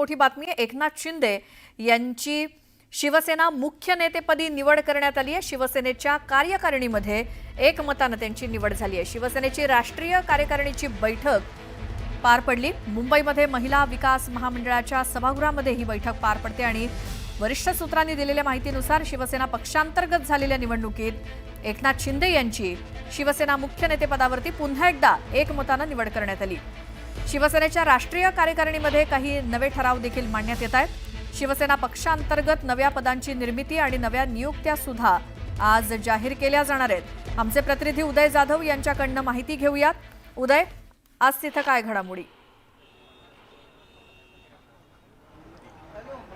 मोठी बातमी आहे। एकनाथ शिंदे यांची शिवसेना मुख्य नेतेपदी निवड करण्यात आली आहे। शिवसेनेच्या कार्यकारिणीमध्ये एकमताने त्यांची निवड झाली आहे। शिवसेनेची राष्ट्रीय कार्यकारिणीची बैठक पार पडली। मुंबईमध्ये महिला विकास महामंडळाच्या सभागृहामध्ये ही बैठक पार पडते आणि वरिष्ठ सूत्रांनी दिलेल्या माहितीनुसार शिवसेना पक्षांतर्गत झालेल्या निवडणुकीत एकनाथ शिंदे यांची शिवसेना मुख्य नेतेपदावरती पुन्हा एकदा एकमताने निवड करण्यात आली। शिवसेनेच्या राष्ट्रीय कार्यकारिणीमध्ये काही नवे ठराव देखील मांडण्यात येत आहेत। शिवसेना पक्षांतर्गत नव्या पदांची निर्मिती आणि नव्या नियुक्त्या सुद्धा आज जाहीर केल्या जाणार आहेत। आमचे प्रतिनिधी उदय जाधव यांच्याकडून माहिती घेऊयात। उदय, आज तिथे काय घडामोडी?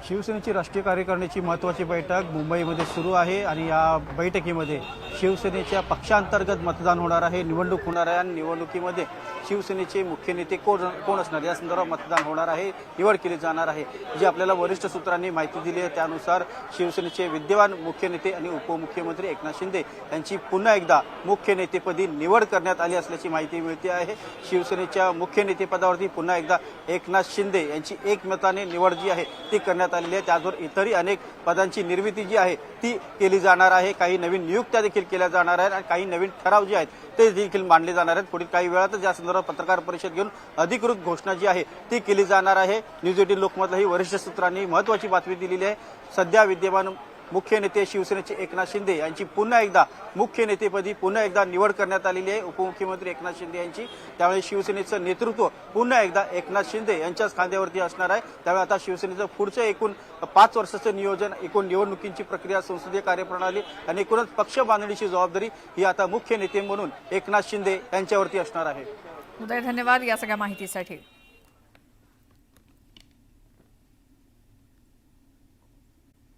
शिवसेनेची राष्ट्रीय कार्यकारिणीची महत्त्वाची बैठक मुंबईमध्ये सुरू आहे आणि या बैठकीमध्ये शिवसेनेच्या पक्षांतर्गत मतदान होणार आहे, निवडणूक होणार आहे आणि निवडणुकीमध्ये शिवसेनेचे मुख्य नेते कोण असणार या संदर्भात मतदान होणार आहे, निवड केली जाणार आहे। जी आपल्याला वरिष्ठ सूत्रांनी माहिती दिली आहे त्यानुसार शिवसेनेचे विद्यमान मुख्य नेते आणि उपमुख्यमंत्री एकनाथ शिंदे यांची पुन्हा एकदा मुख्य नेतेपदी निवड करण्यात आली असल्याची माहिती मिळते आहे। शिवसेनेच्या मुख्य नेतेपदावरती पुन्हा एकदा एकनाथ शिंदे यांची एकमताने निवड जी आहे ती करण्यात आलेली आहे। त्याचबरोबर इतरही अनेक पदांची निर्मिती जी आहे ती केली जाणार आहे। काही नवीन नियुक्त्या देखील केल्या जाणार आहेत आणि काही नवीन ठराव जे आहेत ते देखील मांडले जाणार आहेत। पुढील काही वेळातच या संदर्भात पत्रकार परिषद घेऊन अधिकृत घोषणा जी आहे ती केली जाणार आहे। न्यूज 18 लोकमतलाही वरिष्ठ सूत्रांनी महत्त्वाची बातमी दिलेली आहे। सध्या विद्यमान मुख्य नेते शिवसेनेचे एकनाथ शिंदे यांची पुन्हा एकदा मुख्य नेतेपदी पुन्हा एकदा निवड करण्यात आलेली आहे उपमुख्यमंत्री एकनाथ शिंदे यांची। त्यामुळे शिवसेनेचं नेतृत्व पुन्हा एकदा एकनाथ शिंदे यांच्याच खांद्यावरती असणार आहे। त्यामुळे आता शिवसेनेचं पुढचं एकूण 5 वर्षाचं नियोजन, एकूण निवडणुकींची प्रक्रिया, संसदीय कार्यप्रणाली आणि एकूणच पक्ष बांधणीची जबाबदारी ही आता मुख्य नेते म्हणून एकनाथ शिंदे यांच्यावरती असणार आहे। उदय, धन्यवाद या सगळ्या माहितीसाठी।